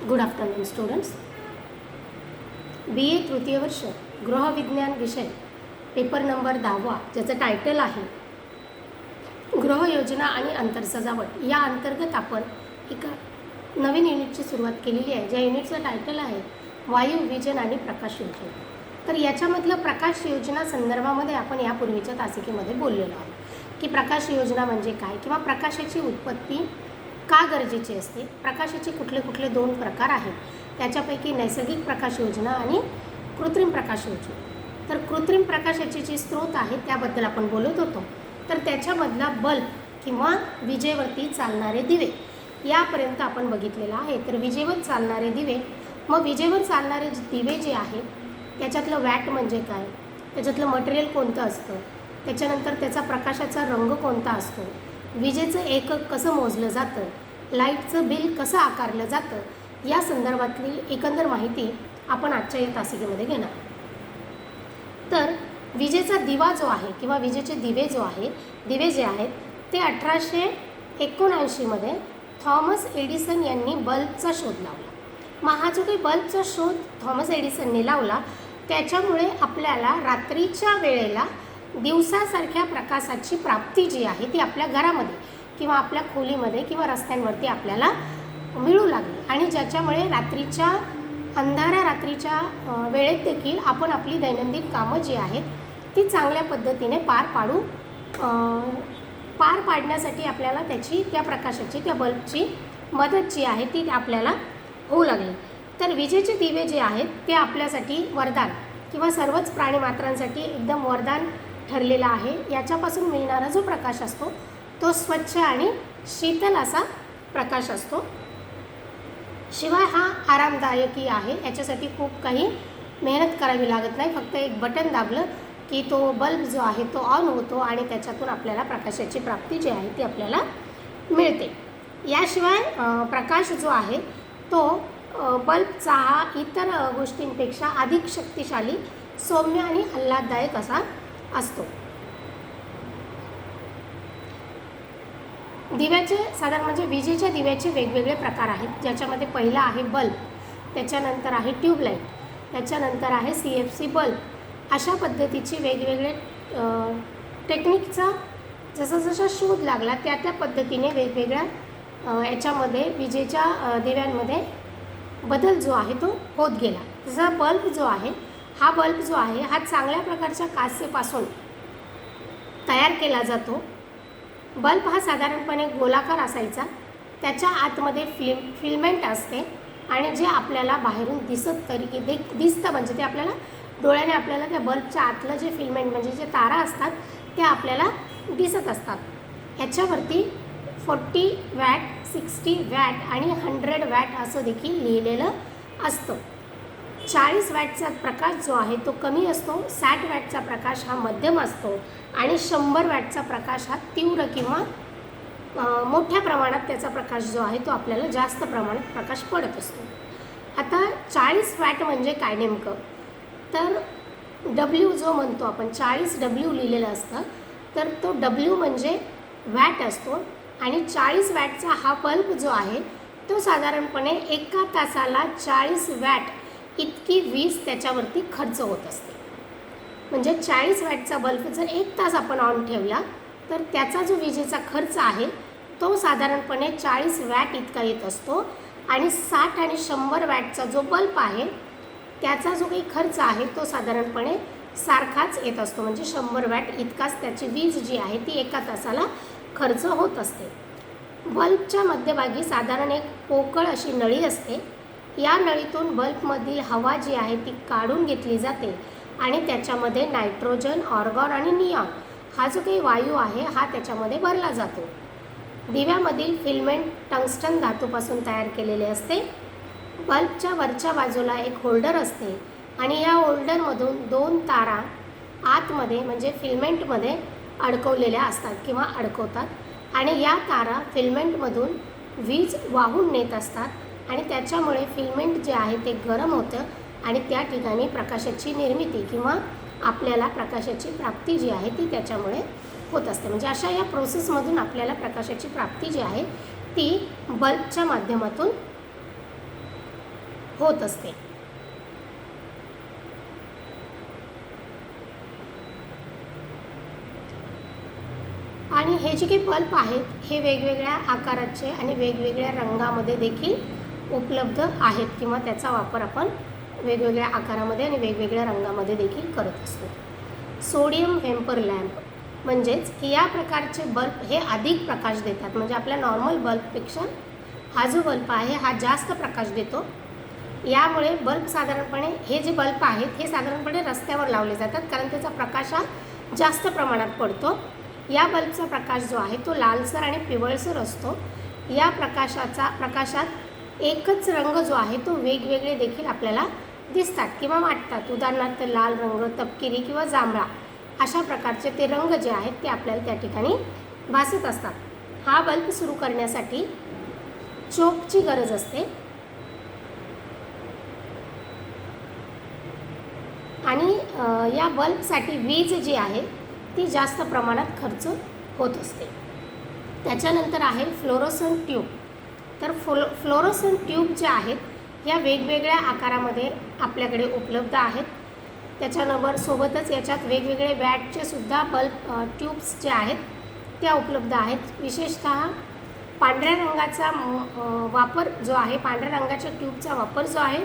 Good afternoon students. BA तृतीय वर्ष गृहविज्ञान विषय पेपर नंबर 10 ज्याचं टायटल आहे गृहयोजना आणि अंतर्सजावट. या अंतर्गत आपण एका नवीन युनिटची सुरुवात केलेली आहे, ज्या युनिटचं टायटल आहे वायू विजन आणि प्रकाश योजना. तर याच्यामधलं प्रकाश योजना संदर्भामध्ये आपण यापूर्वीच्या तासिकेमध्ये बोललेलो आहोत की प्रकाश योजना म्हणजे काय किंवा प्रकाशाची उत्पत्ती का गरजेची असते, प्रकाशाचे कुठले कुठले दोन प्रकार आहेत, त्याच्यापैकी नैसर्गिक प्रकाश योजना आणि कृत्रिम प्रकाश योजना. तर कृत्रिम प्रकाशाचे जे स्रोत आहेत त्याबद्दल आपण बोलत होतो. तर त्याच्यामधला बल्ब किंवा विजेवरती चालणारे दिवे यापर्यंत आपण बघितलेलं आहे. तर विजेवर चालणारे दिवे, मग विजेवर चालणारे दिवे जे आहेत त्याच्यातलं वॅट म्हणजे काय, त्याच्यातलं मटेरियल कोणतं असतं, त्याच्यानंतर त्याचा प्रकाशाचा रंग कोणता असतो, विजेचं एकक कसं मोजलं जातं, लाईटचं बिल कसं आकारलं जातं, या संदर्भातली एकंदर माहिती आपण आजच्या या तासिकेमध्ये घेणार. तर विजेचा दिवा जो आहे किंवा विजेचे दिवे जे आहेत ते 1879 थॉमस एडिसन यांनी बल्बचा शोध लावला. मग हा जो काही बल्बचा शोध थॉमस एडिसनने लावला त्याच्यामुळे आपल्याला रात्रीच्या वेळेला दिवसासारख्या प्रकाशाची प्राप्ती जी आहे ती आपल्या घरामध्ये किंवा आपल्या खोलीमध्ये किंवा रस्त्यांवरती आपल्याला मिळू लागली आणि ज्याच्यामुळे रात्रीच्या अंधाऱ्या रात्रीच्या वेळेत देखील आपण आपली दैनंदिन कामं जी आहेत ती चांगल्या पद्धतीने पार पाडण्यासाठी आपल्याला त्या प्रकाशाची, त्या बल्बची मदत जी आहे ती आपल्याला होऊ लागली. तर विजेचे दिवे जे आहेत ते आपल्यासाठी वरदान किंवा सर्वच प्राणीमात्रांसाठी एकदम वरदान ठरलेला आहे. याच्यापासून मिळणारा जो प्रकाश असतो तो स्वच्छ आणि शीतल असा प्रकाश असतो. शिवाय हा आरामदायकही आहे. याच्यासाठी खूप काही मेहनत करावी लागत नाही. फक्त एक बटन दाबलं की तो बल्ब जो आहे तो ऑन होतो आणि त्याच्यातून आपल्याला प्रकाशाची प्राप्ती जी आहे ती आपल्याला मिळते. याशिवाय प्रकाश जो आहे तो बल्बचा हा इतर गोष्टींपेक्षा अधिक शक्तिशाली, सौम्य आणि आल्हाददायक असा असतो. दिव्याचे साधारण म्हणजे विजेच्या दिव्याचे वेगवेगळे प्रकार आहेत, ज्याच्यामध्ये पहिला आहे बल्ब, त्याच्यानंतर आहे ट्यूबलाईट, त्याच्यानंतर आहे CFC बल्ब. अशा पद्धतीचे वेगवेगळे टेक्निकचा जसा शोध लागला त्या पद्धतीने वेगवेगळ्या याच्यामध्ये विजेच्या दिव्यांमध्ये बदल जो आहे तो होत गेला. जसा बल्ब जो आहे हा चांगल्या प्रकारच्या काचेपासून तयार केला जातो. बल्ब हा साधारणपणे गोलाकार असायचा, त्याच्या आतमध्ये फिल्मेंट असते आणि जे आपल्याला बाहेरून दिसतं म्हणजे ते आपल्याला डोळ्याने आपल्याला त्या बल्बच्या आतलं जे फिल्मेंट म्हणजे जे तारा असतात ते आपल्याला दिसत असतात. ह्याच्यावरती 40 वॅट, 60 वॅट आणि 100 वॅट असं देखील लिहिलेलं असतं. 40 वॅटचा प्रकाश जो आहे तो कमी असतो, 60 वॅटचा प्रकाश हा मध्यम असतो आणि 100 वॅटचा प्रकाश हा तीव्र किंवा मोठ्या प्रमाणात त्याचा प्रकाश जो आहे तो आपल्याला जास्त प्रमाणात प्रकाश पडत असतो. आता 40 वॅट म्हणजे काय नेमकं, तर W जो म्हणतो आपण 40 W लिहिलेलं असतं, तर तो W म्हणजे वॅट असतो आणि 40 वॅटचा हा बल्ब जो आहे तो साधारणपणे एका तासाला 40 वॅट इतकी वीज त्याच्यावरती खर्च होत असते. म्हणजे 40 वॅटचा बल्ब जर 1 तास आपण ऑन ठेवला तर त्याचा जो विजेचा खर्च आहे तो साधारणपणे 40 वॅट इतका येत असतो आणि 60 आणि 100 वॅटचा जो बल्ब आहे त्याचा जो काही खर्च आहे तो साधारणपणे सारखाच येत असतो. म्हणजे 100 वॅट इतकाच त्याची वीज जी आहे ती एका तासाला खर्च होत असते. बल्बच्या मध्यभागी साधारण एक पोकळ अशी नळी असते. या नळीतून बल्बमधील हवा जी आहे ती काढून घेतली जाते आणि त्याच्यामध्ये नायट्रोजन, ऑर्गॉन आणि निऑन हा जो काही वायू आहे हा त्याच्यामध्ये भरला जातो. दिव्यामधील फिल्मेंट टंगस्टन धातूपासून तयार केलेले असते. बल्बच्या वरच्या बाजूला एक होल्डर असते आणि या होल्डरमधून 2 तारा आतमध्ये म्हणजे फिल्मेंटमध्ये अडकवलेल्या असतात किंवा अडकवतात आणि या तारा फिल्मेंटमधून वीज वाहून नेत असतात आणि त्याच्यामुळे फिल्मेंट जे आहे ते गरम होतं आणि त्या ठिकाणी प्रकाशाची निर्मिती किंवा आपल्याला प्रकाशाची प्राप्ती जी आहे ती त्याच्यामुळे होत असते. म्हणजे अशा या प्रोसेसमधून आपल्याला प्रकाशाची प्राप्ती जी आहे ती बल्बच्या माध्यमातून होत असते. आणि हे जे काही बल्ब आहेत हे वेगवेगळ्या आकाराचे आणि वेगवेगळ्या रंगामध्ये देखील उपलब्ध आहेत किंवा त्याचा वापर आपण वेगवेगळ्या आकारामध्ये आणि वेगवेगळ्या रंगामध्ये देखील करत असतो. सोडियम व्हेम्पर लॅम्प म्हणजेच की या प्रकारचे बल्ब हे अधिक प्रकाश देतात. म्हणजे आपल्या नॉर्मल बल्बपेक्षा हा जो बल्ब आहे हा जास्त प्रकाश देतो. यामुळे बल्ब साधारणपणे हे जे बल्ब आहेत हे साधारणपणे रस्त्यावर लावले जातात कारण त्याचा प्रकाश हा जास्त प्रमाणात पडतो. या बल्बचा प्रकाश जो आहे तो लालसर आणि पिवळसर असतो. या प्रकाशात एकच रंग जो आहे तो वेगवेगळे देखील आपल्याला दिसतात किंवा वाटतात. उदाहरणार्थ लाल रंग, तपकिरी किंवा जांभळा अशा प्रकारचे ते रंग जे आहेत ते आपल्याला त्या ठिकाणी भासत असतात. हा बल्ब सुरू करण्यासाठी चोकची गरज असते आणि या बल्बसाठी वीज जी आहे ती जास्त प्रमाणात खर्च होत असते. त्याच्यानंतर आहे फ्लोरोसंट ट्यूब. तर फ्लोरोसंट ट्यूब जे आहेत या वेगवेगळ्या आकारामध्ये आपल्याकडे उपलब्ध आहेत. त्याच्यानंतर सोबतच याच्यात वेगवेगळे वॅटचे सुद्धा बल्ब ट्यूब्स जे आहेत त्या उपलब्ध आहेत. विशेषतः पांढऱ्या रंगाचा वापर जो आहे, पांढऱ्या रंगाच्या ट्यूबचा वापर जो आहे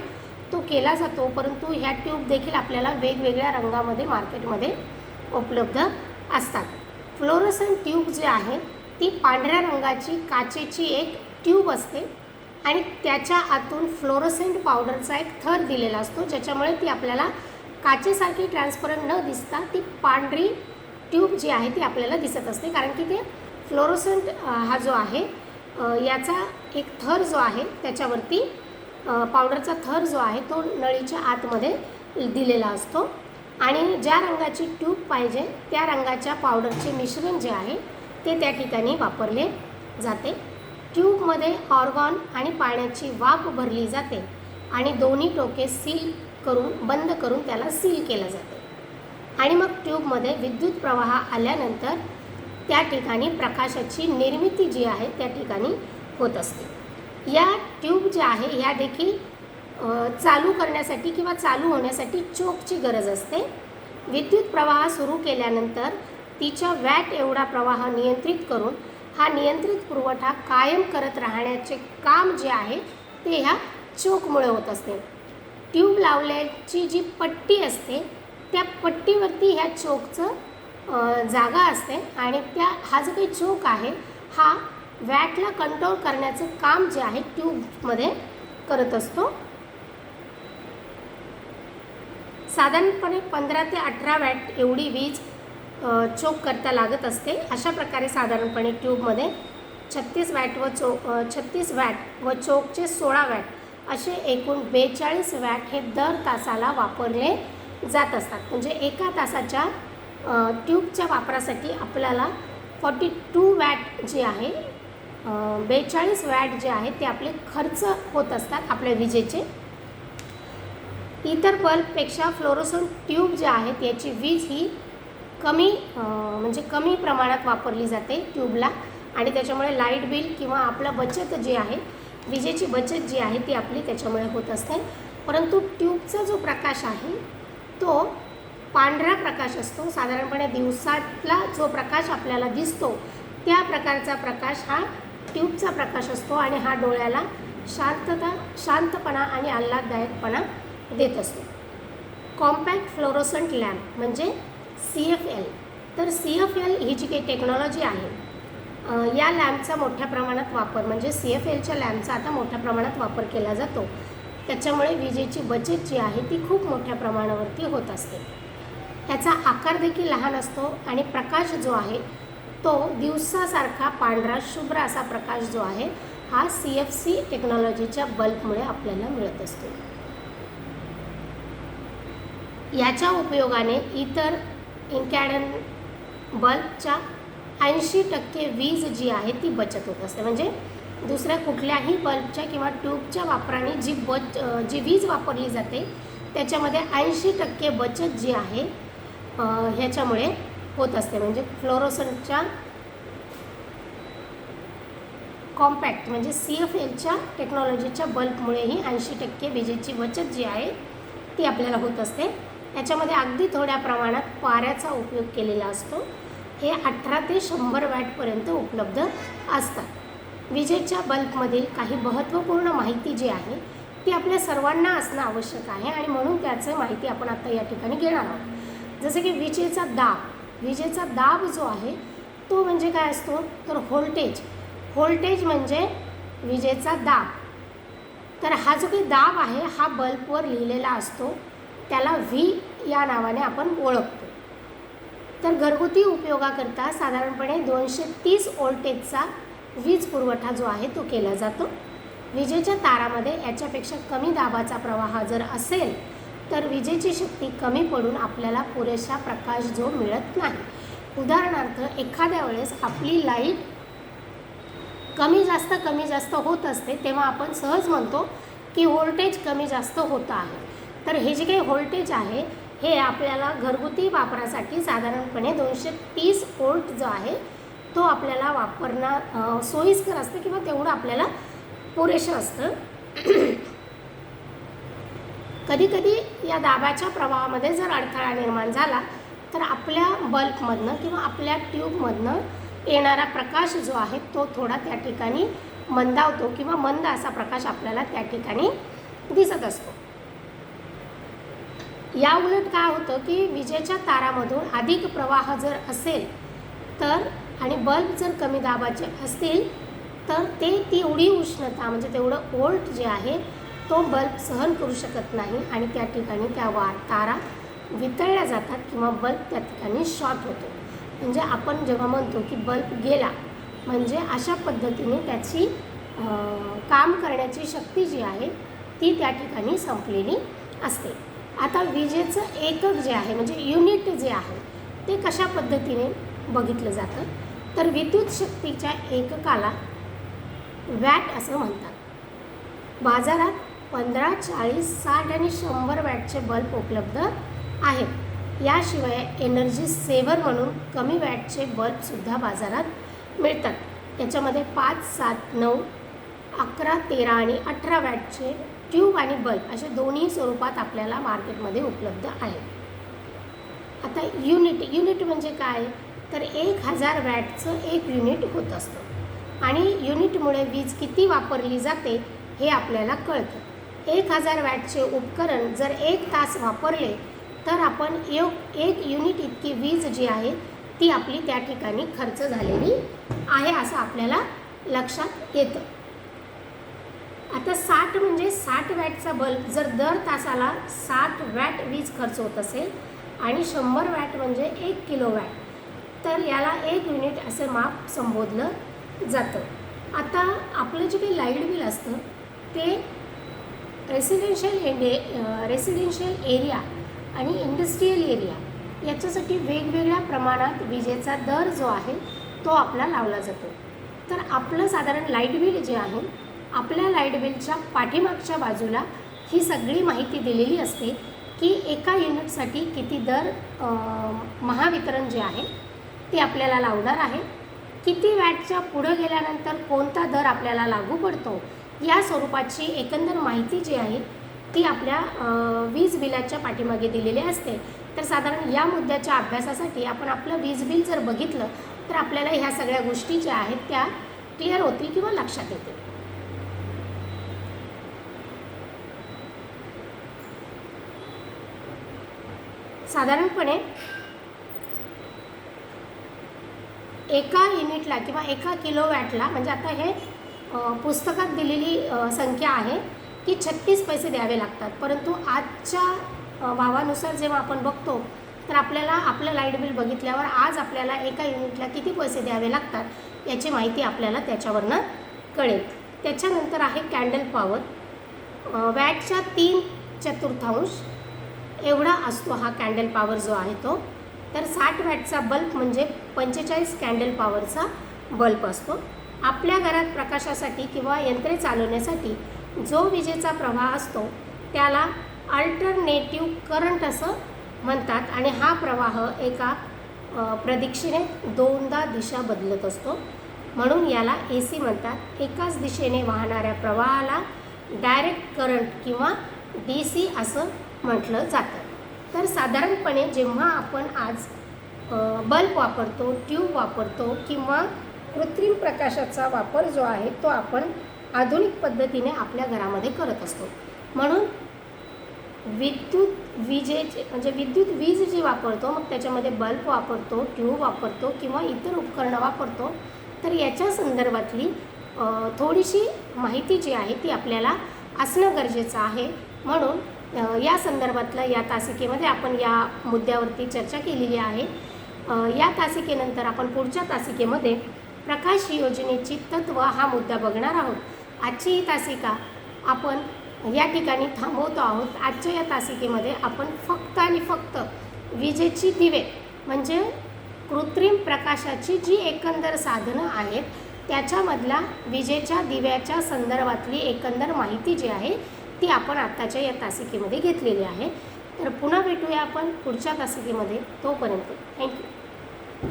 तो केला जातो, परंतु ह्या ट्यूब देखील आपल्याला वेगवेगळ्या रंगामध्ये मार्केटमध्ये उपलब्ध असतात. फ्लोरोसंट ट्यूब जी आहे ती पांढऱ्या रंगाची काचेची एक ट्यूब असते आणि त्याच्या आतून फ्लोरोसेंट पावडरचा एक थर दिलेला असतो, ज्याच्यामुळे ती आपल्याला काचेसारखी ट्रान्सपरंट न दिसता ती पांढरी ट्यूब जी आहे ती आपल्याला दिसत असते. कारण की ते फ्लोरोसेंट हा जो आहे याचा एक थर जो आहे त्याच्यावरती पावडरचा थर जो आहे तो नळीच्या आतमध्ये दिलेला असतो आणि ज्या रंगाची ट्यूब पाहिजे त्या रंगाच्या पावडरचे मिश्रण जे आहे ते त्या ठिकाणी वापरले जाते. ट्यूबमध्ये ऑर्गॉन आणि पाण्याची वाफ भरली जाते आणि दोन्ही टोके बंद करून त्याला सील केलं जाते आणि मग ट्यूबमध्ये विद्युत प्रवाह आल्यानंतर त्या ठिकाणी प्रकाशाची निर्मिती जी आहे त्या ठिकाणी होत असते. या ट्यूब ज्या आहे ह्या देखील चालू करण्यासाठी किंवा चालू होण्यासाठी चोकची गरज असते. विद्युत प्रवाह सुरू केल्यानंतर तिच्या वॅट एवढा प्रवाह नियंत्रित करून हा नियंत्रित पुरवठा कायम करत राहण्याचे काम जे आहे ते ह्या चोकमुळे होत असते. ट्यूब लावल्याची जी पट्टी असते त्या पट्टीवरती ह्या चोकचं जागा असते आणि हा जो काही चोक आहे हा वॅटला कंट्रोल करण्याचं काम जे आहे ट्यूबमध्ये करत असतो. साधारणपणे 15 ते 18 वॅट एवढी वीज चोक करता लागत असते. अशा प्रकारे साधारणपणे ट्यूबमध्ये 36 वॅट व चोकचे 16 वॅट असे एकूण 42 वॅट हे दर तासाला वापरले जात असतात. म्हणजे एका तासाच्या ट्यूबच्या वापरासाठी आपल्याला 42 वॅट जे आहे 42 वॅट जे आहे ते आपले खर्च होत असतात आपल्या विजेचे. इतर बल्बपेक्षा फ्लोरोसंट ट्यूब जे आहेत याची वीज ही कमी प्रमाणात वापरली जाते ट्यूबला आणि त्याच्यामुळे लाईट बिल किंवा आपला बचत जी आहे विजेची बचत जी आहे ती आपली त्याच्यामुळे होत असते. परंतु ट्यूबचा जो प्रकाश आहे तो पांढरा प्रकाश असतो. साधारणपणे दिवसातला जो प्रकाश आपल्याला दिसतो त्या प्रकारचा प्रकाश हा ट्यूबचा प्रकाश असतो आणि हा डोळ्याला शांतपणा आणि आल्हाददायकपणा देत असतो. कॉम्पॅक्ट फ्लोरोसंट लॅम्प म्हणजे CFL. तर CFL ही जी काही टेक्नॉलॉजी आहे या लॅम्पचा मोठ्या प्रमाणात वापर म्हणजे CFLच्या लॅम्पचा आता मोठ्या प्रमाणात वापर केला जातो. त्याच्यामुळे विजेची बचत जी आहे ती खूप मोठ्या प्रमाणावरती होत असते. याचा आकार देखील लहान असतो आणि प्रकाश जो आहे तो दिवसासारखा पांढरा शुभ्र असा प्रकाश जो आहे हा CFC टेक्नॉलॉजीच्या बल्बमुळे आपल्याला मिळत असतो. याच्या उपयोगाने इतर इन्कॅन्डेंट बल्बच्या 80% वीज जी आहे ती बचत होत असते. म्हणजे दुसऱ्या कुठल्याही बल्बच्या किंवा ट्यूबच्या वापराने जी वीज वापरली जाते त्याच्यामध्ये 80% बचत जी आहे ह्याच्यामुळे होत असते. म्हणजे फ्लोरोसंटच्या कॉम्पॅक्ट म्हणजे CFLच्या टेक्नॉलॉजीच्या बल्बमुळेही 80% विजेची बचत जी आहे ती आपल्याला होत असते. याच्यामध्ये अगदी थोड्या प्रमाणात पाऱ्याचा उपयोग केलेला असतो. हे 18 ते 100 वॅटपर्यंत उपलब्ध असतात. विजेच्या बल्बमधील काही महत्त्वपूर्ण माहिती जी आहे ती आपल्या सर्वांना असणं आवश्यक आहे आणि म्हणून त्याचं माहिती आपण आता या ठिकाणी घेणार आहोत. जसं की विजेचा दाब जो आहे तो म्हणजे काय असतो तर व्होल्टेज म्हणजे विजेचा दाब. तर हा जो काही दाब आहे हा बल्बवर लिहिलेला असतो, त्याला V या नावाने आपण ओळखतो. तर घरगुती उपयोगाकरता साधारणपणे 230 व्होल्टेजचा वीज पुरवठा जो आहे तो केला जातो. विजेच्या तारामध्ये याच्यापेक्षा कमी दाबाचा प्रवाह जर असेल तर विजेची शक्ती कमी पडून आपल्याला पुरेसा प्रकाश जो मिळत नाही. उदाहरणार्थ एखाद्या वेळेस आपली लाईट कमी जास्त होत असते तेव्हा आपण सहज म्हणतो की व्होल्टेज कमी जास्त होत आहे. तर हे जे काही व्होल्टेज आहे हे आपल्याला घरगुती वापरासाठी साधारणपणे 230 व्होल्ट जो आहे तो आपल्याला वापरणं सोयीस्कर असतं किंवा तेवढं आपल्याला पुरेसं असतं. कधीकधी या दाबाच्या प्रवाहामध्ये जर अडथळा निर्माण झाला तर आपल्या बल्बमधनं किंवा आपल्या ट्यूबमधनं येणारा प्रकाश जो आहे तो थोडा त्या ठिकाणी मंदावतो किंवा मंद असा प्रकाश आपल्याला त्या ठिकाणी दिसत असतो. या उलट काय होतं की विजेच्या तारामधून अधिक प्रवाह जर असेल तर आणि बल्ब जर कमी दाबाचे असतील तर ती एवढी उष्णता म्हणजे तेवढं व्होल्ट जे आहे तो बल्ब सहन करू शकत नाही आणि त्या ठिकाणी तारा वितळल्या जातात किंवा बल्ब त्या ठिकाणी शॉर्ट होतो. म्हणजे आपण जेव्हा म्हणतो की बल्ब गेला म्हणजे अशा पद्धतीने त्याची काम करण्याची शक्ती जी आहे ती त्या ठिकाणी संपलेली असते. आता विजेचं एकक जे आहे म्हणजे युनिट जे आहे ते कशा पद्धतीने बघितलं जातं तर विद्युत शक्तीच्या एककाला वॅट असं म्हणतात. बाजारात 15, 40, 60 आणि 100 वॅटचे बल्ब उपलब्ध आहेत. याशिवाय एनर्जी सेव्हर म्हणून कमी वॅटचे बल्बसुद्धा बाजारात मिळतात. याच्यामध्ये 5, 7, 9, 11, 13 आणि 18 वॅटचे ट्यूब आणि बल्ब असे दोन्ही स्वरूपात आपल्याला मार्केटमध्ये उपलब्ध आहेत. आता युनिट म्हणजे काय तर 1000 वॅटचं एक युनिट होत असतं आणि युनिटमुळे वीज किती वापरली जाते हे आपल्याला कळतं. 1000 वॅटचे उपकरण जर 1 तास वापरले तर आपण 1 युनिट इतकी वीज जी आहे ती आपली त्या ठिकाणी खर्च झालेली आहे असं आपल्याला लक्षात येतं. आता 60 म्हणजे 60 वॅटचा बल्ब जर दर तासाला 60 वॅट वीज खर्च होत असेल आणि 100 वॅट म्हणजे 1 किलोवॅट तर याला 1 युनिट असे माप संबोधलं जातं. आता आपलं जे काही लाईट बिल असतं ते रेसिडेन्शियल एरिया आणि इंडस्ट्रीयल एरिया याच्यासाठी वेगवेगळ्या प्रमाणात विजेचा दर जो आहे तो आपला लावला जातो. तर आपलं साधारण लाईट बिल जे आहे आपल्या लाईट बिलच्या पाठीमागच्या बाजूला ही सगळी माहिती दिलेली असते की एका युनिटसाठी किती दर महावितरण जे आहे ते आपल्याला लावणार आहे, किती वॅटच्या पुढं गेल्यानंतर कोणता दर आपल्याला लागू पडतो या स्वरूपाची एकंदर माहिती जी आहे ती आपल्या वीज बिलाच्या पाठीमागे दिलेली असते. तर साधारण या मुद्द्याच्या अभ्यासासाठी आपण आपलं वीज बिल जर बघितलं तर आपल्याला ह्या सगळ्या गोष्टी ज्या आहेत त्या क्लिअर होतील किंवा लक्षात येतील. साधारणपणे एका युनिटला किंवा एका किलोवॅटला म्हणजे आता हे पुस्तकात दिलेली संख्या आहे की 36 पैसे द्यावे लागतात, परंतु आजच्या भावानुसार जेव्हा आपण बघतो तर आपल्याला आपलं लाईट बिल बघितल्यावर आज आपल्याला एका युनिटला किती पैसे द्यावे लागतात याची माहिती आपल्याला त्याच्यावरनं कळेल. त्याच्यानंतर आहे कॅन्डल पॉवर. वॅटच्या 3/4 एवढा असतो हा कॅन्डल पॉवर जो आहे तो. तर 60 वॅटचा बल्ब म्हणजे 45 कॅन्डल पॉवरचा बल्ब असतो. आपल्या घरात प्रकाशासाठी किंवा यंत्रे चालवण्यासाठी जो विजेचा प्रवाह असतो त्याला अल्टरनेटिव्ह करंट असं म्हणतात आणि हा प्रवाह एका प्रदक्षिणेत 2दा दिशा बदलत असतो. म्हणून याला AC म्हणतात. एकाच दिशेने वाहणाऱ्या प्रवाहाला डायरेक्ट करंट किंवा DC असं म्हटलं जातं. तर साधारणपणे जेव्हा आपण आज बल्ब वापरतो, ट्यूब वापरतो किंवा कृत्रिम प्रकाशाचा वापर जो आहे तो आपण आधुनिक पद्धतीने आपल्या घरामध्ये करत असतो. म्हणून विद्युत वीज जी वापरतो, मग त्याच्यामध्ये बल्ब वापरतो, ट्यूब वापरतो किंवा इतर उपकरणं वापरतो. तर याच्या संदर्भातली थोडीशी माहिती जी आहे ती आपल्याला असणं गरजेचं आहे. म्हणून या संदर्भातलं या तासिकेमध्ये आपण या मुद्द्यावरती चर्चा केलेली आहे. या तासिकेनंतर आपण पुढच्या तासिकेमध्ये प्रकाश योजनेची तत्व हा मुद्दा बघणार आहोत. आजची ही तासिका आपण या ठिकाणी थांबवतो आहोत. आजच्या या तासिकेमध्ये आपण फक्त आणि फक्त विजेची दिवे म्हणजे कृत्रिम प्रकाशाची जी एकंदर साधनं आहेत त्याच्यामधला विजेच्या दिव्याच्या संदर्भातली एकंदर माहिती जी आहे ती आपण आत्ताच्या या तासिकेमध्ये घेतलेली आहे. तर पुन्हा भेटूया आपण पुढच्या तासिकेमध्ये. तोपर्यंत थँक्यू.